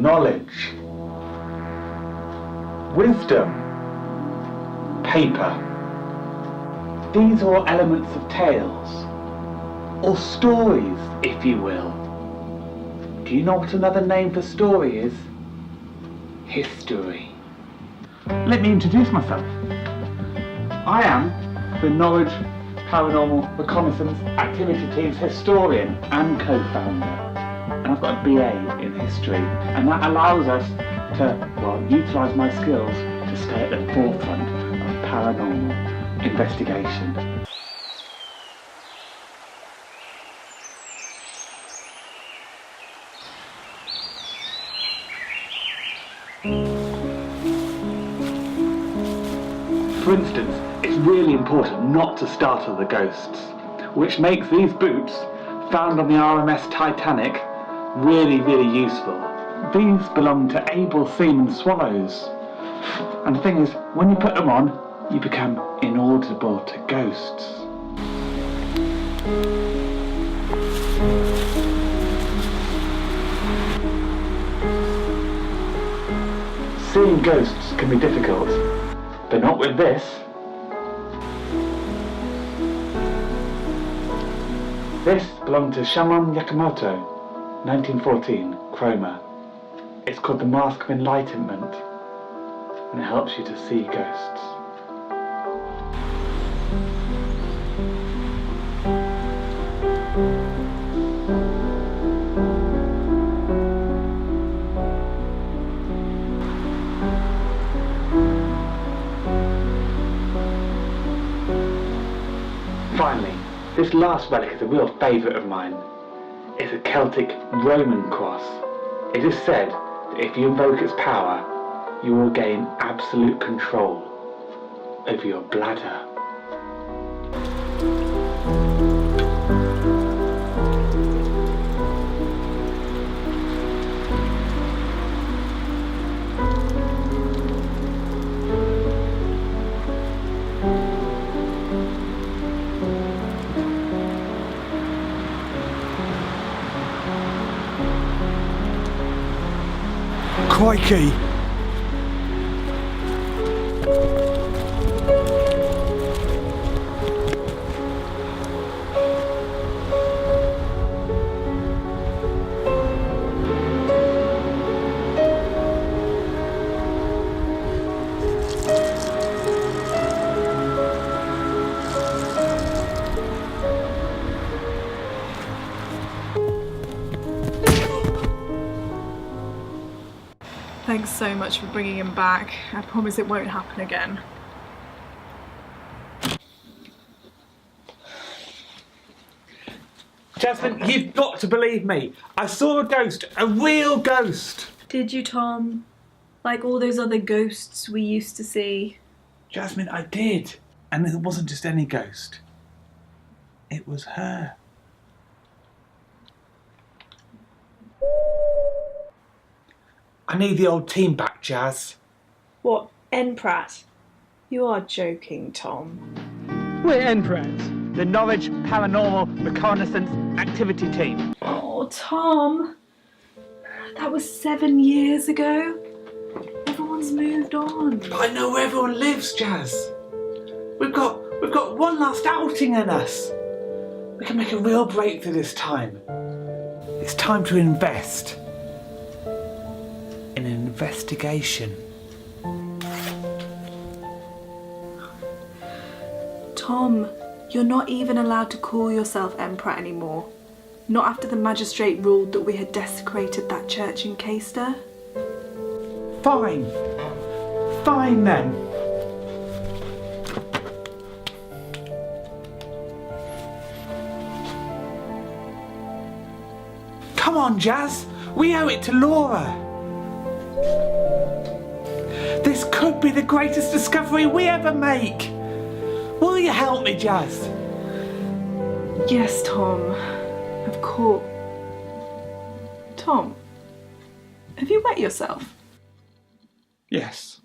knowledge, wisdom, paper. These are all elements of tales, or stories, if you will. Do you know what another name for story is? History. Let me introduce myself. I am the Norwich Paranormal Reconnaissance Activity Team's historian and co-founder. And I've got a BA in history, and that allows us to, utilise my skills to stay at the forefront of paranormal investigation. For instance, it's really important not to startle the ghosts, which makes these boots, found on the RMS Titanic, really, really useful. These belong to able seaman swallows. And the thing is, when you put them on, you become inaudible to ghosts. Seeing ghosts can be difficult, but not with this. This belonged to Shaman Yakamoto, 1914, chroma. It's called the Mask of Enlightenment, and it helps you to see ghosts. Finally, this last relic is a real favourite of mine. It's a Celtic Roman cross. It is said that if you invoke its power, you will gain absolute control over your bladder. Crikey! Thanks so much for bringing him back. I promise it won't happen again. Jasmine, you've got to believe me. I saw a ghost, a real ghost. Did you, Tom? Like all those other ghosts we used to see? Jasmine, I did. And it wasn't just any ghost. It was her. I need the old team back, Jazz. What, Nprat? You are joking, Tom. We're Nprat, the Norwich Paranormal Reconnaissance Activity Team. Oh, Tom. That was 7 years ago. Everyone's moved on. But I know where everyone lives, Jazz. We've got one last outing in us. We can make a real breakthrough this time. It's time to invest in an investigation. Tom, you're not even allowed to call yourself Nprat anymore. Not after the magistrate ruled that we had desecrated that church in Caister. Fine. Fine then. Come on, Jazz. We owe it to Laura. This could be the greatest discovery we ever make. Will you help me, Jazz? Yes, Tom. Of course. Tom, have you wet yourself? Yes.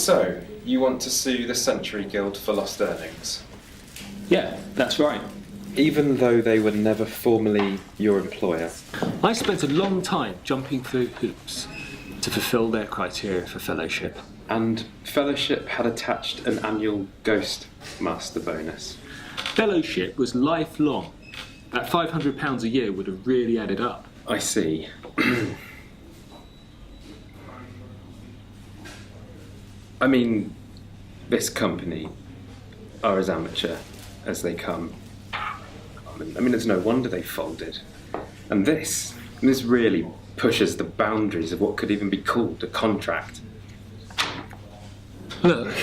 So, you want to sue the Century Guild for lost earnings? Yeah, that's right. Even though they were never formally your employer? I spent a long time jumping through hoops to fulfil their criteria for fellowship. And Fellowship had attached an annual Ghost Master bonus. Fellowship was lifelong. That £500 a year would have really added up. I see. I mean, this company are as amateur as they come. I mean, it's no wonder they folded. And this really pushes the boundaries of what could even be called a contract. Look,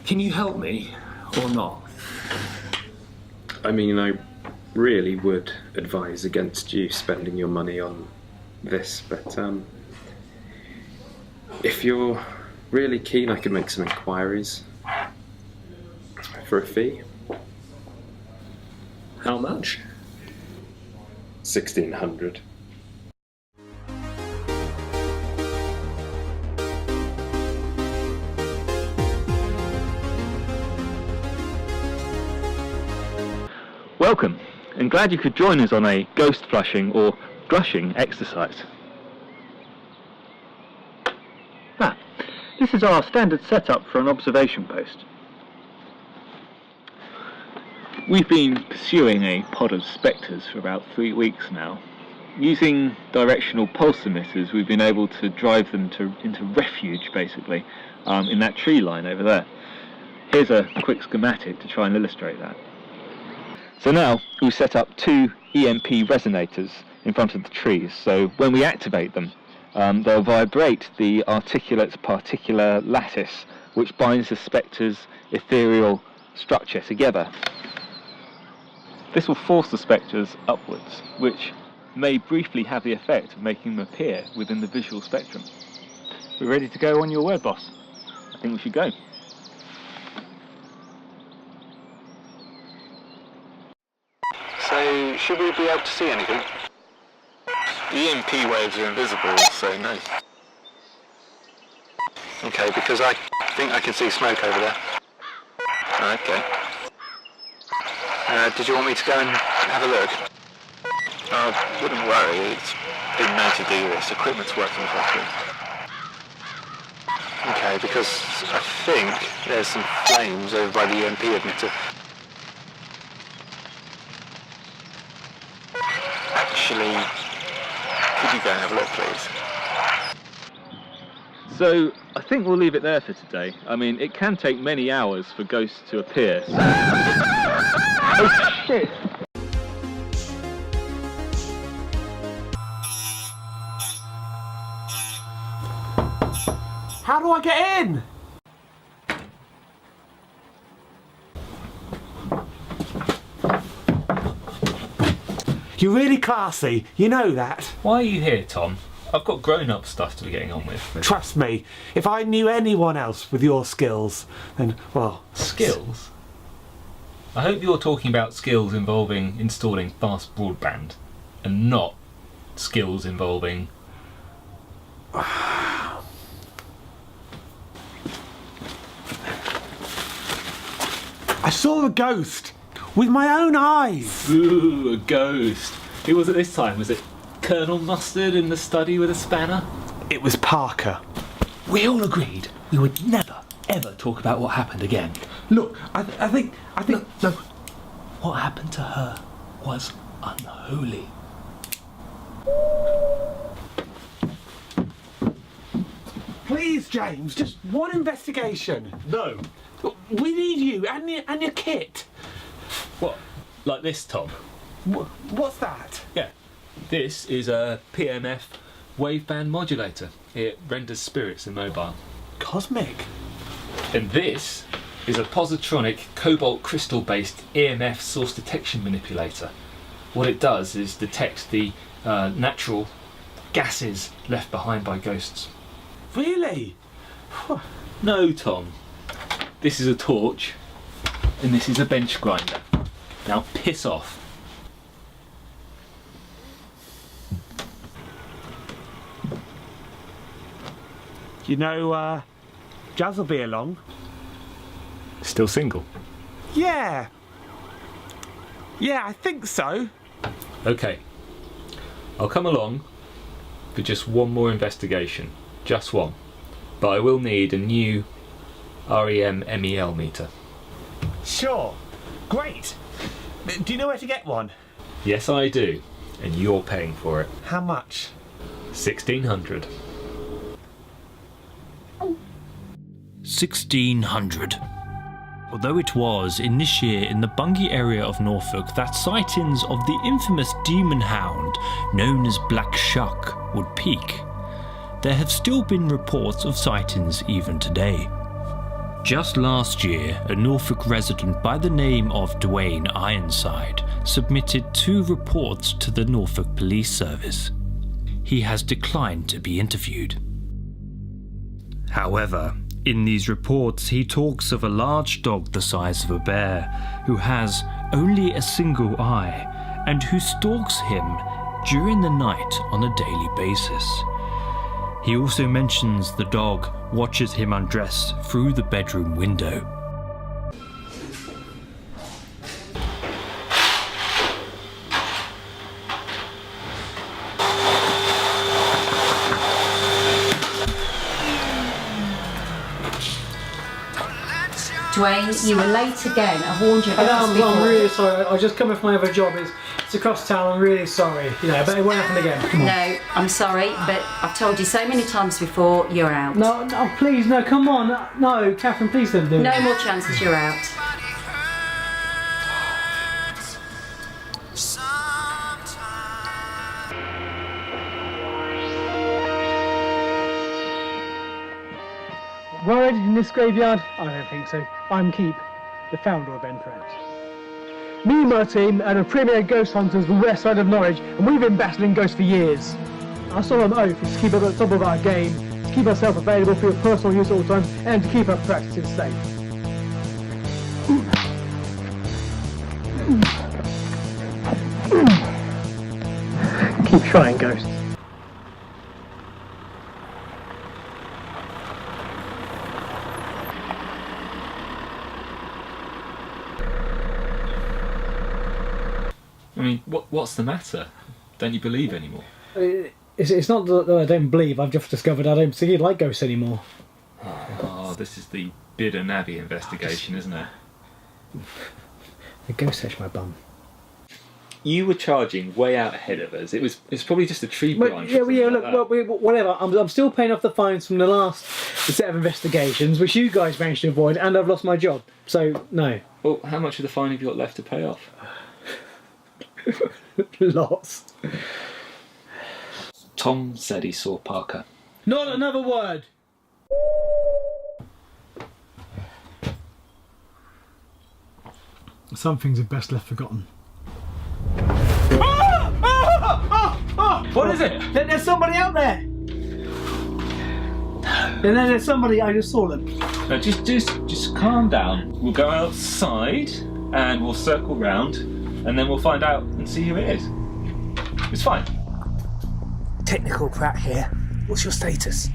can you help me or not? I mean, I really would advise against you spending your money on this, but if you're really keen, I could make some inquiries for a fee. How much? 1,600. Welcome, and glad you could join us on a ghost flushing or brushing exercise. This is our standard setup for an observation post. We've been pursuing a pod of spectres for about 3 weeks now. Using directional pulse emitters, we've been able to drive them into refuge, basically, in that tree line over there. Here's a quick schematic to try and illustrate that. So now we've set up 2 EMP resonators in front of the trees, so when we activate them, they'll vibrate the articulate particular lattice which binds the spectre's ethereal structure together. This will force the spectres upwards, which may briefly have the effect of making them appear within the visual spectrum. We're ready to go on your word, boss. I think we should go. So, should we be able to see anything? The EMP waves are invisible, so no. Okay, because I think I can see smoke over there. Okay. Did you want me to go and have a look? Wouldn't worry, it's been known to do this. Equipment's working properly. Okay, because I think there's some flames over by the EMP emitter. Actually, could you go and have a look, please? So I think we'll leave it there for today. I mean, it can take many hours for ghosts to appear. So... Oh shit! How do I get in? You're really classy, you know that. Why are you here, Tom? I've got grown-up stuff to be getting on with. Trust me, if I knew anyone else with your skills, then, well... Skills? I hope you're talking about skills involving installing fast broadband, and not skills involving... I saw a ghost with my own eyes. Ooh, a ghost. Who was it this time? Was it Colonel Mustard in the study with a spanner? It was Parker. We all agreed we would never, ever talk about what happened again. Look, I think... No. What happened to her was unholy. Please, James, just one investigation. No. We need you and your kit. What? Like this, Tom? What's that? Yeah. This is a PMF waveband modulator. It renders spirits immobile. Cosmic. And this is a positronic cobalt crystal-based EMF source detection manipulator. What it does is detect the natural gases left behind by ghosts. Really? No, Tom. This is a torch, and this is a bench grinder. Now piss off. Jazz will be along. Still single? Yeah. Yeah, I think so. Okay. I'll come along for just one more investigation. Just one. But I will need a new REM-MEL meter. Sure. Great. Do you know where to get one? Yes, I do. And you're paying for it. How much? 1,600. 1600. Although it was in this year in the Bungay area of Norfolk that sightings of the infamous demon hound known as Black Shuck would peak, there have still been reports of sightings even today. Just last year, a Norfolk resident by the name of Dwayne Ironside submitted 2 reports to the Norfolk Police Service. He has declined to be interviewed. However, in these reports he talks of a large dog the size of a bear, who has only a single eye and who stalks him during the night on a daily basis. He also mentions the dog watches him undress through the bedroom window. Dwayne, you were late again. I warned you about this before. I'm really sorry. I was just coming from my other job. It's across town. I'm really sorry. You know, but it won't happen again. Come on. No, I'm sorry, but I've told you so many times before, you're out. No, please, no, come on. No, Catherine, please don't do it. No more chances, you're out. Worried in this graveyard? I don't think so. I'm Keep, the founder of Nprat. Me and my team are the premier ghost hunters of the west side of Norwich, and we've been battling ghosts for years. Our solemn oath is to keep us at the top of our game, to keep ourselves available for your personal use at all times, and to keep our practices safe. Keep trying, ghosts. I mean, what's the matter? Don't you believe anymore? It's not that I don't believe, I've just discovered I don't particularly like ghosts anymore. Oh, this is the Bidder Nabby investigation, isn't it? The ghost touched my bum. You were charging way out ahead of us. It's probably just a tree branch. Whatever. I'm still paying off the fines from the last set of investigations, which you guys managed to avoid, and I've lost my job. So, no. Well, how much of the fine have you got left to pay off? Lots. Tom said he saw Parker. Not another word! Some things are best left forgotten. What is it? There's somebody out there! There's somebody, I just saw them. No, just calm down. We'll go outside and we'll circle round and then we'll find out and see who it is. It's fine. Technical Pratt here. What's your status?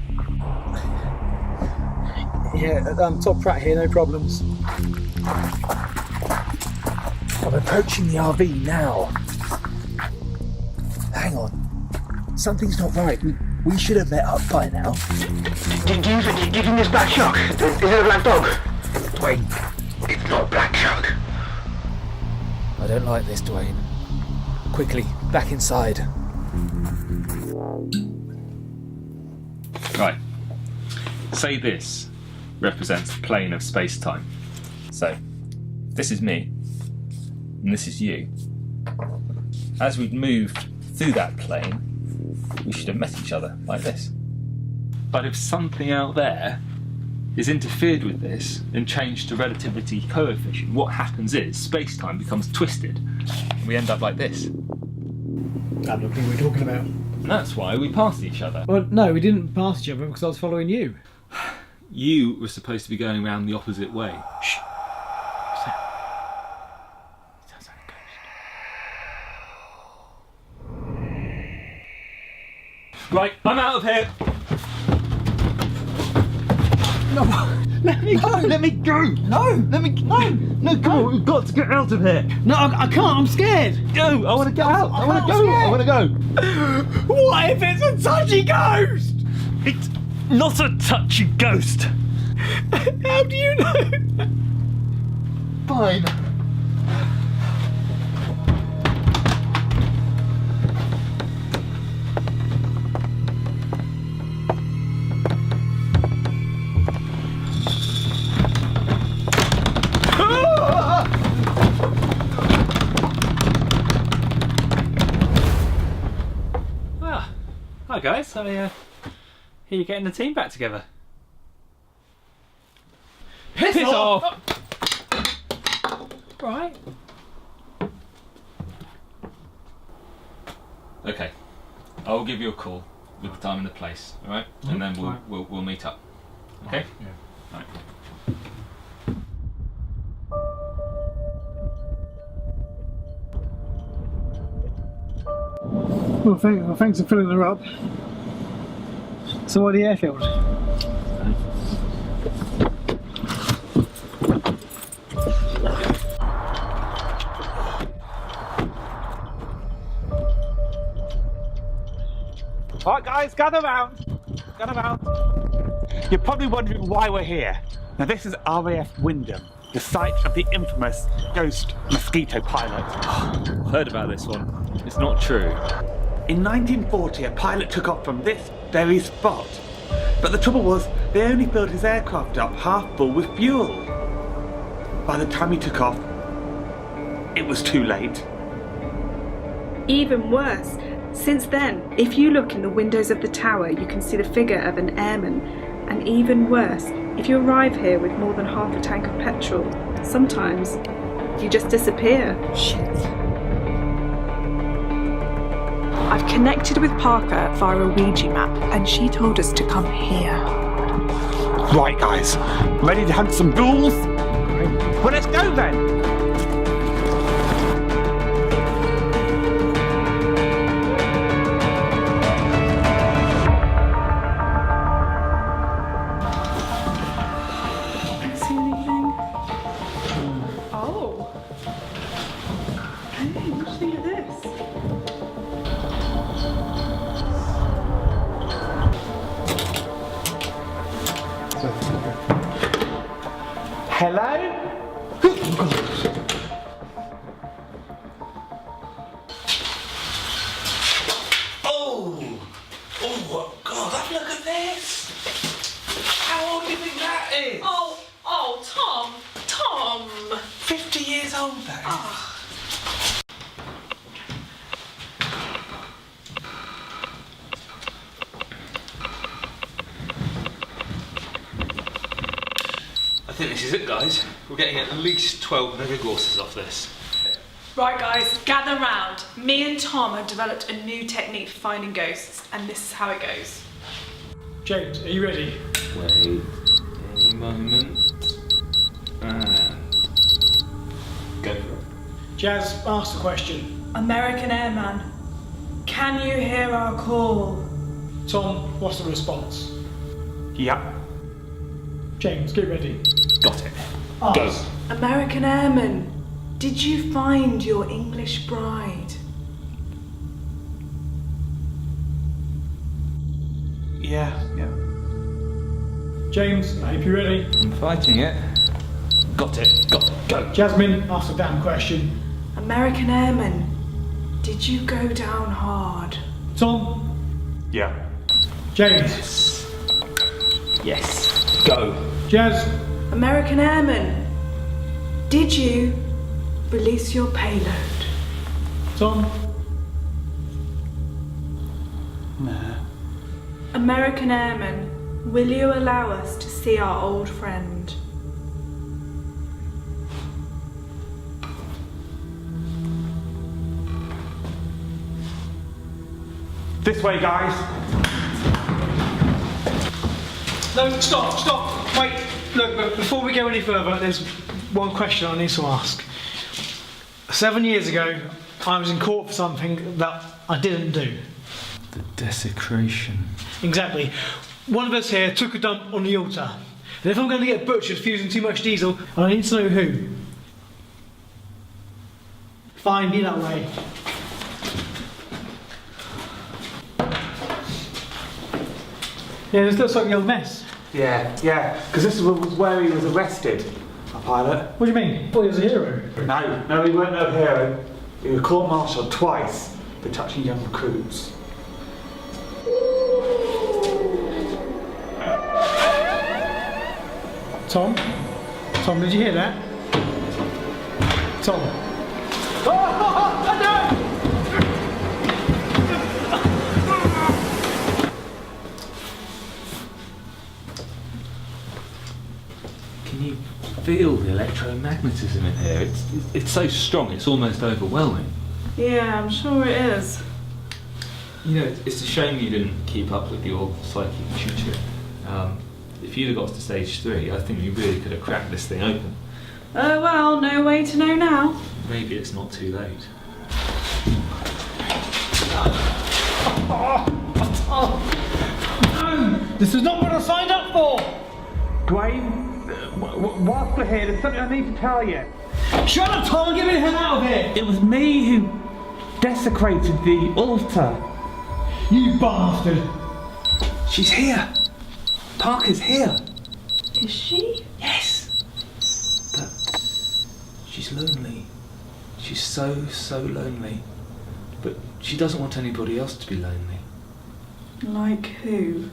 Yeah, Top Pratt here, no problems. I'm approaching the RV now. Hang on. Something's not right. We should have met up by now. Do you think it's Black Shuck? Is it a black dog? Dwayne. It's not Black Shuck. I don't like this, Dwayne. Quickly, back inside. Right. Say this represents a plane of space-time. So, this is me, and this is you. As we'd moved through that plane, we should have met each other like this. But if something out there is interfered with this and changed the relativity coefficient, what happens is space-time becomes twisted, and we end up like this. I don't think we're talking about. And that's why we passed each other. Well, no, we didn't pass each other because I was following you. You were supposed to be going around the opposite way. Shh. Sounds like a ghost. Right, I'm out of here. No, let me go! Let me go! No! Let me... No! No, come on, we've got to get out of here! No, I can't, I'm scared! No, I want to get out! I want to go! I want to go! What if it's a touchy ghost? It's not a touchy ghost! How do you know? Fine. Hi guys, I hear you're getting the team back together. Piss off! Right. Okay, I'll give you a call with the time and the place, alright? And then we'll meet up. Okay? Yeah. Right. Well, thanks for filling her up. So why the airfield? Alright guys, gather round. Gather round. You're probably wondering why we're here. Now this is RAF Wyndham, the site of the infamous ghost mosquito pilot. I heard about this one. It's not true. In 1940, a pilot took off from this very spot. But the trouble was, they only filled his aircraft up half full with fuel. By the time he took off, it was too late. Even worse, since then, if you look in the windows of the tower, you can see the figure of an airman. And even worse, if you arrive here with more than half a tank of petrol, sometimes you just disappear. Shit. I've connected with Parker via a Ouija map, and she told us to come here. Right guys, ready to hunt some ghouls? Well, let's go then. See anything? Oh. Hey, what do you think of this? Hello? Oh, God, look at this! How old do you think that is? Oh, Tom! 50 years old, that is. I think this is it, guys. We're getting at least 12 megagaussers off this. Right guys, gather round. Me and Tom have developed a new technique for finding ghosts, and this is how it goes. James, are you ready? Wait a moment. And go for it. Jazz, ask the question. American Airman, can you hear our call? Tom, what's the response? Yep. James, get ready. Got it. Ask. American Airman, did you find your English bride? Yeah. James, I hope you're ready. I'm fighting it. Got it. Go. Jasmine, ask the damn question. American Airman, did you go down hard? Tom? Yeah. James? Yes. Go. Jazz? American Airman, did you release your payload? Tom? No. American Airman, will you allow us to see our old friend? This way, guys. No, stop. Wait, look, before we go any further, there's one question I need to ask. 7 years ago, I was in court for something that I didn't do. The desecration. Exactly. One of us here took a dump on the altar. And if I'm going to get butchered for using too much diesel, and I need to know who. Fine, be that way. Yeah, this looks like the old mess. Yeah, because this was where he was arrested, our pilot. What do you mean? Well, he was a hero. No, he weren't no hero. He was court-martialed twice for touching young recruits. Tom, did you hear that? Tom. Can you feel the electromagnetism in here? It's so strong, it's almost overwhelming. Yeah, I'm sure it is. You know, it's a shame you didn't keep up with your psychic tutor. If you'd have got to stage 3, I think you really could have cracked this thing open. Well, no way to know now. Maybe it's not too late. No! This is not what I signed up for! Dwayne, whilst we're here, there's something I need to tell you. Shut up, Tom, and get me the hell out of here! It was me who desecrated the altar. You bastard! She's here. Parker's here. Is she? Yes. But she's lonely. She's so lonely. But she doesn't want anybody else to be lonely. Like who?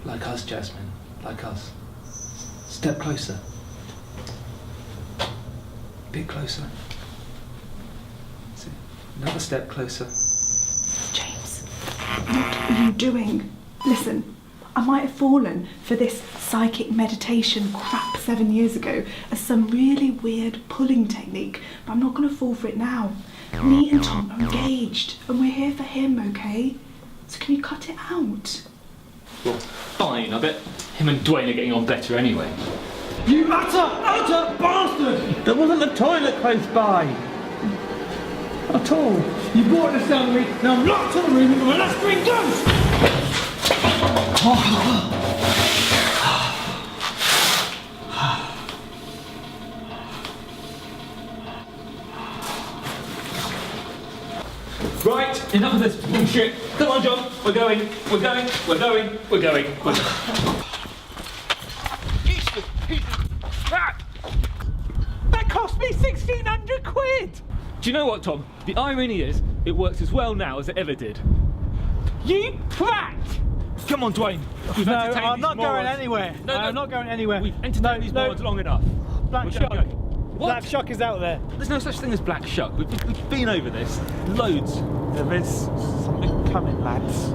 Like us, Jasmine. Like us. Step closer. Bit closer. That's it. Another step closer. James, what are you doing? Listen, I might have fallen for this psychic meditation crap 7 years ago as some really weird pulling technique, but I'm not going to fall for it now. Me and Tom are engaged, and we're here for him, okay? So can you cut it out? Well, fine. I bet him and Dwayne are getting on better anyway. You utter bastard! There wasn't a toilet close by. At all. You brought this down to me, now I'm locked in the room with my last green ghost! Right, enough of this bullshit. Come on, John. We're going. That cost me 1,600 quid! Do you know what, Tom? The irony is, it works as well now as it ever did. You prat! Come on, Dwayne. We've No, entertained I'm these not going morons. anywhere. No, I'm not going anywhere. We've entertained these morons long enough. Black We're Shuck. gonna go. What? Black Shuck is out there. There's no such thing as Black Shuck. We've been over this. Loads. There is something coming, lads.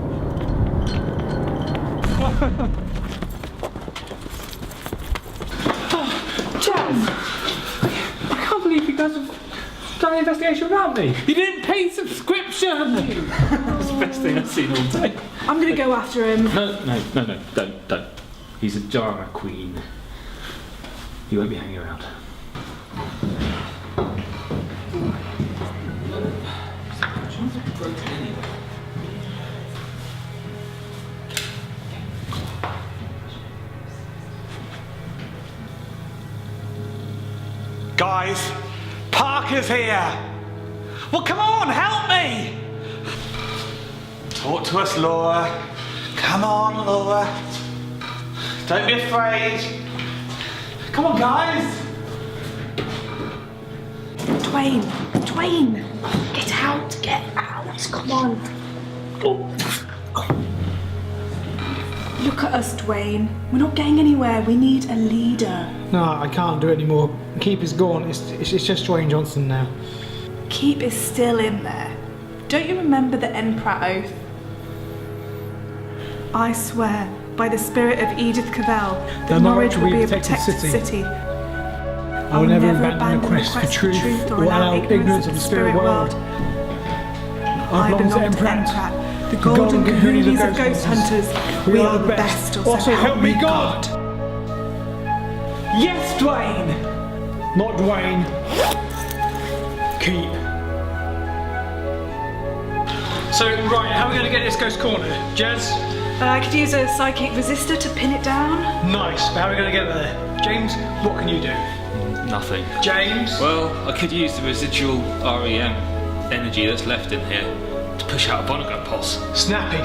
Jazz! I can't believe you guys have done an investigation without me. You didn't pay subscription! That's the best thing I've seen all day. I'm going to go after him. No, don't. He's a drama queen. He won't be hanging around. Guys, Parker's here! Well, come on, help me! Talk to us, Laura. Come on, Laura. Don't be afraid. Come on, guys! Dwayne! Get out! Come on. Look at us, Dwayne. We're not getting anywhere. We need a leader. No, I can't do it anymore. Keep is gone. It's just Dwayne Johnson now. Keep is still in there. Don't you remember the Nprat oath? I swear, by the spirit of Edith Cavell, that Norwich will be a protected city. I will never abandon the quest for truth or allow ignorance of the spirit world. I belong to Nprat, the golden kahunas of ghost hunters. We are the best, or so help me God! Yes, Dwayne! Not Dwayne. Keep. So, right, how are we going to get this ghost cornered? Jazz? I could use a psychic resistor to pin it down. Nice, but how are we going to get there? James, what can you do? Nothing. James? Well, I could use the residual REM energy that's left in here to push out a Vonnegut pulse. Snappy.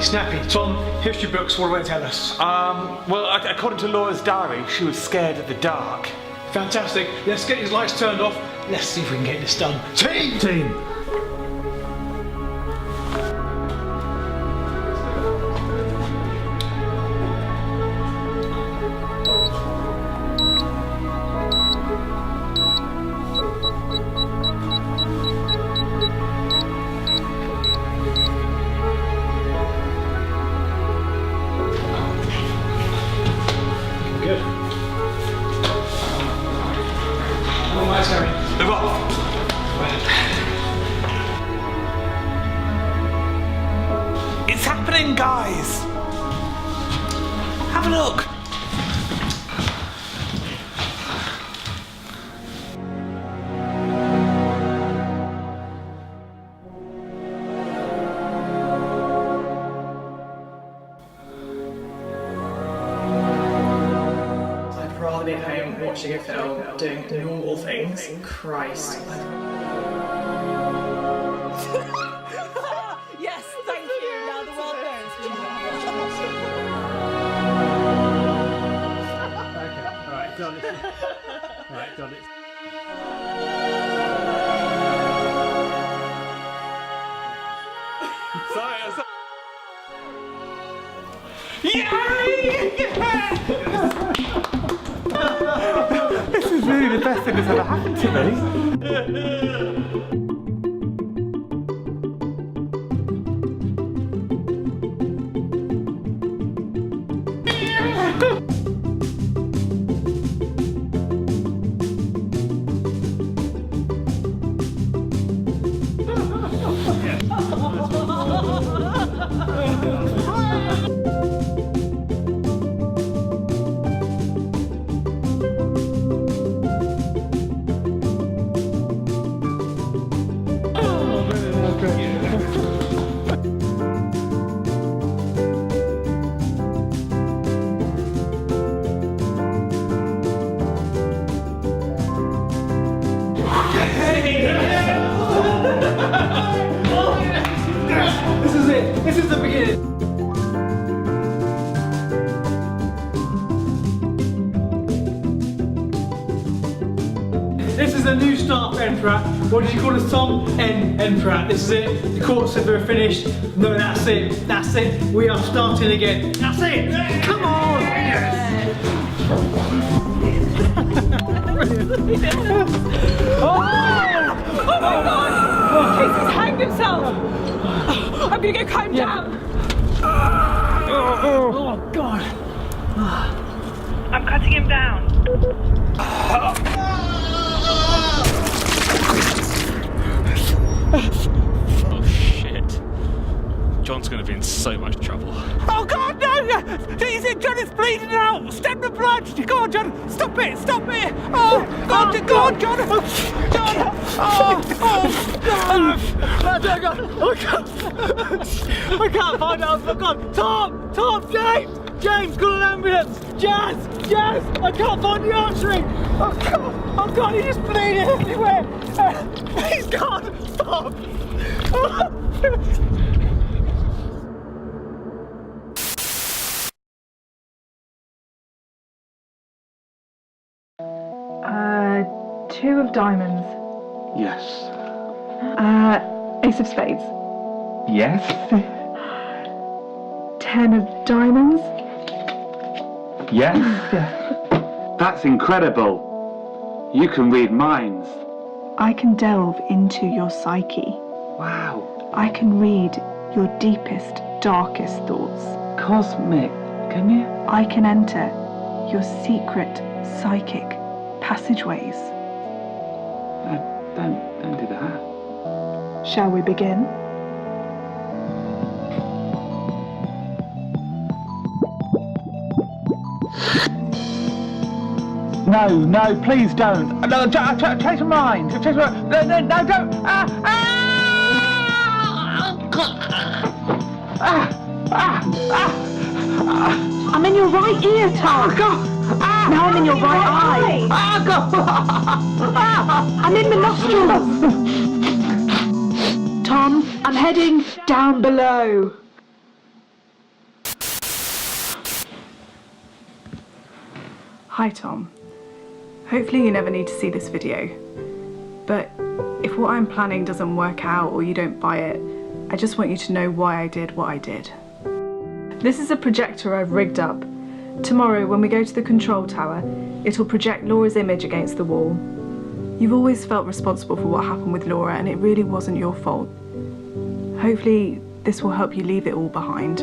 Tom, history books, what do they tell us? Well, according to Laura's diary, she was scared of the dark. Fantastic. Let's get these lights turned off. Let's see if we can get this done. Team! It's happening, guys! Have a look! I'd rather be at home watching a film, doing normal things. Christ. Yes, thank you. Now the world knows. Okay, alright, done it. Alright, done it. This is really the best thing that's ever happened to me. This is it. This is the beginning. This is a new start for Nprat. What did you call us, Tom? Nprat. This is it. The courts have been finished. No, that's it. That's it. We are starting again. That's it. Come on. Oh my god! He's hanged himself! I'm gonna go calm down! Oh god! I'm cutting him down. Oh shit. John's gonna be in so much trouble. Oh God, no! John is bleeding out! Stem the blood! Go on, John! Stop it! Stop it! Oh God! Go on, John! John! Oh! I can't find out. Oh god! Tom! James! Call an ambulance! Jazz! I can't find the artery! Oh god! He's just bleeding everywhere! He's gone! Stop! Two of diamonds. Yes. Ace of spades. Yes. 10 of diamonds. Yes. That's incredible. You can read minds. I can delve into your psyche. Wow. I can read your deepest, darkest thoughts. Cosmic. Can you? I can enter your secret psychic passageways. Don't do that. Shall we begin? No, please don't. No, change your mind. Change your mind. No, don't. I'm in your right ear, Tom. Oh, God. Now I'm in your right eye. Oh, God. I'm in the nostrils. Tom, I'm heading down below. Hi Tom. Hopefully you never need to see this video. But if what I'm planning doesn't work out or you don't buy it, I just want you to know why I did what I did. This is a projector I've rigged up. Tomorrow when we go to the control tower, it'll project Laura's image against the wall. You've always felt responsible for what happened with Laura and it really wasn't your fault. Hopefully this will help you leave it all behind.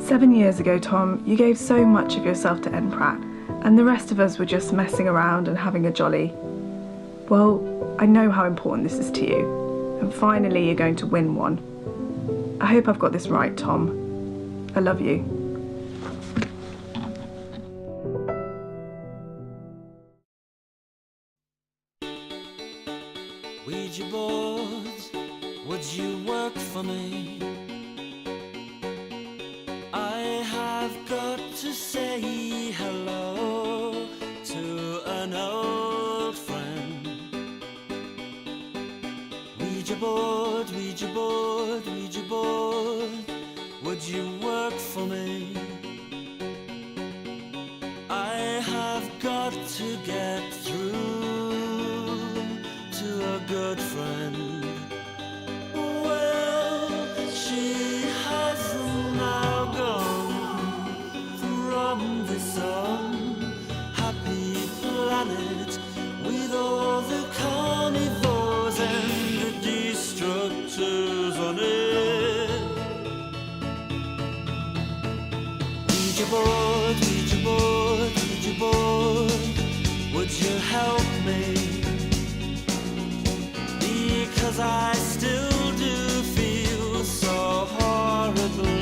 7 years ago, Tom, you gave so much of yourself to Nprat, and the rest of us were just messing around and having a jolly. Well, I know how important this is to you, and finally you're going to win one. I hope I've got this right, Tom. I love you. Ouija boards, would you work for me? I have got to say hello to an old friend. Ouija board, Ouija board, Ouija board, would you work for me? I have got to get through to a good friend. Well, she has now gone from this unhappy planet with all the carnivores and the destructors on it. Ouija board, Ouija board, Ouija board, would you help me? Because I still do feel so horribly